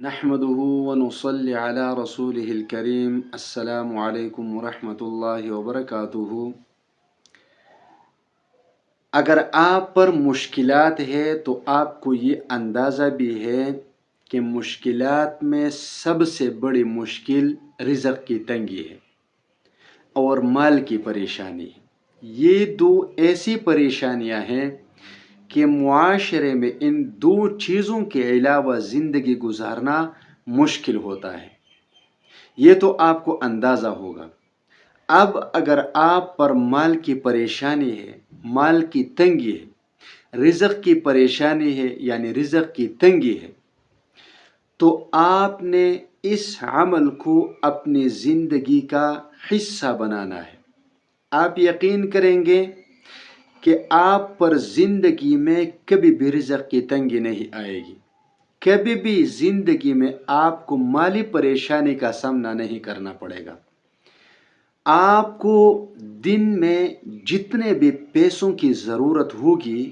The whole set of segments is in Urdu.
نحمده ونصلي على رسوله الكريم السلام علیکم ورحمۃ اللہ وبرکاتہ۔ اگر آپ پر مشکلات ہے تو آپ کو یہ اندازہ بھی ہے کہ مشکلات میں سب سے بڑی مشکل رزق کی تنگی ہے اور مال کی پریشانی ہے۔ یہ دو ایسی پریشانیاں ہیں کہ معاشرے میں ان دو چیزوں کے علاوہ زندگی گزارنا مشکل ہوتا ہے، یہ تو آپ کو اندازہ ہوگا۔ اب اگر آپ پر مال کی پریشانی ہے، مال کی تنگی ہے، رزق کی پریشانی ہے یعنی رزق کی تنگی ہے، تو آپ نے اس عمل کو اپنی زندگی کا حصہ بنانا ہے۔ آپ یقین کریں گے کہ آپ پر زندگی میں کبھی بھی رزق کی تنگی نہیں آئے گی، کبھی بھی زندگی میں آپ کو مالی پریشانی کا سامنا نہیں کرنا پڑے گا۔ آپ کو دن میں جتنے بھی پیسوں کی ضرورت ہوگی،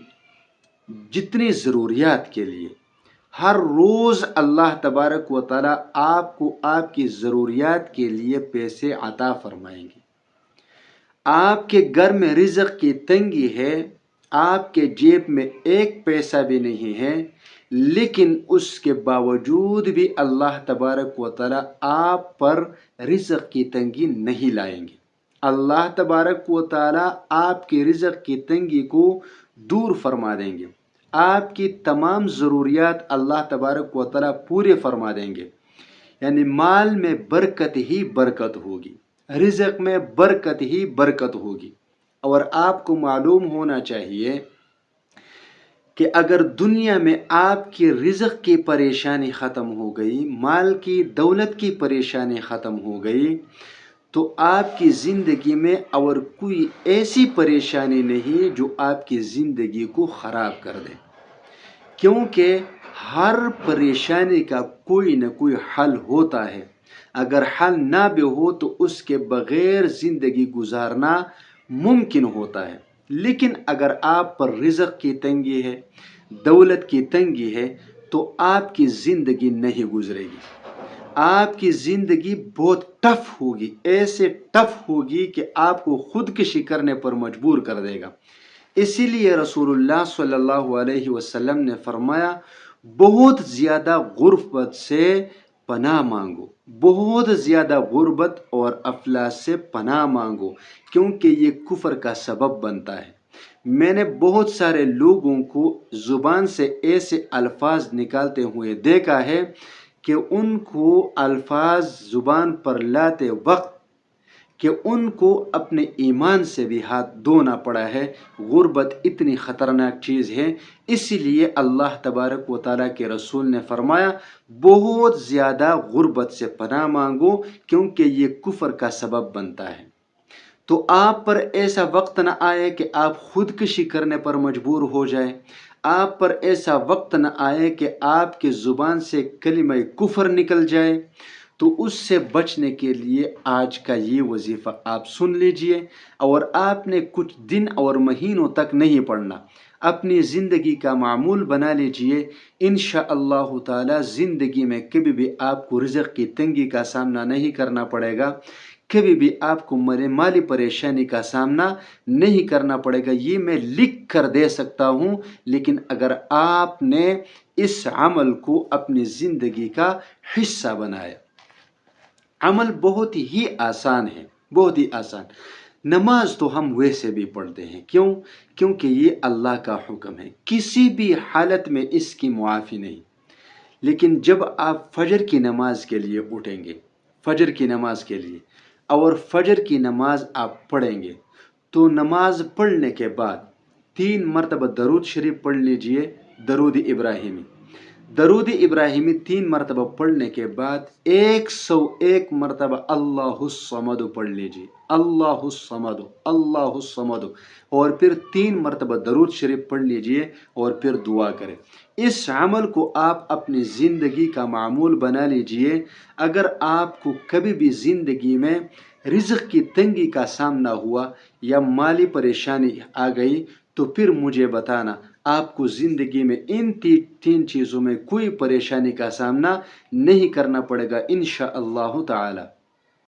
جتنی ضروریات کے لیے، ہر روز اللہ تبارک و تعالی آپ کو آپ کی ضروریات کے لیے پیسے عطا فرمائیں گے۔ آپ کے گھر میں رزق کی تنگی ہے، آپ کے جیب میں ایک پیسہ بھی نہیں ہے، لیکن اس کے باوجود بھی اللہ تبارک و تعالی آپ پر رزق کی تنگی نہیں لائیں گے۔ اللہ تبارک و تعالی آپ کی رزق کی تنگی کو دور فرما دیں گے، آپ کی تمام ضروریات اللہ تبارک و تعالی پورے فرما دیں گے، یعنی مال میں برکت ہی برکت ہوگی، رزق میں برکت ہی برکت ہوگی۔ اور آپ کو معلوم ہونا چاہیے کہ اگر دنیا میں آپ کی رزق کی پریشانی ختم ہو گئی، مال کی دولت کی پریشانی ختم ہو گئی، تو آپ کی زندگی میں اور کوئی ایسی پریشانی نہیں جو آپ کی زندگی کو خراب کر دے، کیونکہ ہر پریشانی کا کوئی نہ کوئی حل ہوتا ہے۔ اگر حل نہ بھی ہو تو اس کے بغیر زندگی گزارنا ممکن ہوتا ہے، لیکن اگر آپ پر رزق کی تنگی ہے، دولت کی تنگی ہے، تو آپ کی زندگی نہیں گزرے گی، آپ کی زندگی بہت ٹف ہوگی، ایسے ٹف ہوگی کہ آپ کو خودکشی کرنے پر مجبور کر دے گا۔ اسی لیے رسول اللہ صلی اللہ علیہ وسلم نے فرمایا، بہت زیادہ غربت سے پناہ مانگو، بہت زیادہ غربت اور افلاس سے پناہ مانگو، کیونکہ یہ کفر کا سبب بنتا ہے۔ میں نے بہت سارے لوگوں کو زبان سے ایسے الفاظ نکالتے ہوئے دیکھا ہے کہ ان کو الفاظ زبان پر لاتے وقت کہ ان کو اپنے ایمان سے بھی ہاتھ دھونا پڑا ہے۔ غربت اتنی خطرناک چیز ہے، اسی لیے اللہ تبارک و تعالیٰ کے رسول نے فرمایا، بہت زیادہ غربت سے پناہ مانگو، کیونکہ یہ کفر کا سبب بنتا ہے۔ تو آپ پر ایسا وقت نہ آئے کہ آپ خودکشی کرنے پر مجبور ہو جائیں، آپ پر ایسا وقت نہ آئے کہ آپ کی زبان سے کلمہ کفر نکل جائے۔ تو اس سے بچنے کے لیے آج کا یہ وظیفہ آپ سن لیجئے، اور آپ نے کچھ دن اور مہینوں تک نہیں پڑھنا، اپنی زندگی کا معمول بنا لیجئے۔ انشاءاللہ تعالی زندگی میں کبھی بھی آپ کو رزق کی تنگی کا سامنا نہیں کرنا پڑے گا، کبھی بھی آپ کو مالی پریشانی کا سامنا نہیں کرنا پڑے گا۔ یہ میں لکھ کر دے سکتا ہوں، لیکن اگر آپ نے اس عمل کو اپنی زندگی کا حصہ بنایا۔ عمل بہت ہی آسان ہے، بہت ہی آسان۔ نماز تو ہم ویسے بھی پڑھتے ہیں، کیونکہ یہ اللہ کا حکم ہے، کسی بھی حالت میں اس کی معافی نہیں۔ لیکن جب آپ فجر کی نماز کے لیے اٹھیں گے، فجر کی نماز کے لیے، اور فجر کی نماز آپ پڑھیں گے، تو نماز پڑھنے کے بعد 3 مرتبہ درود شریف پڑھ لیجئے، درود ابراہیمی، درود ابراہیمی 3 مرتبہ پڑھنے کے بعد 101 مرتبہ اللہ الصمد پڑھ لیجئے، اللہ الصمد، اللہ الصمد، اور پھر 3 مرتبہ درود شریف پڑھ لیجئے اور پھر دعا کریں۔ اس عمل کو آپ اپنی زندگی کا معمول بنا لیجئے۔ اگر آپ کو کبھی بھی زندگی میں رزق کی تنگی کا سامنا ہوا یا مالی پریشانی آ گئی تو پھر مجھے بتانا، آپ کو زندگی میں ان تین چیزوں میں کوئی پریشانی کا سامنا نہیں کرنا پڑے گا انشاءاللہ تعالی۔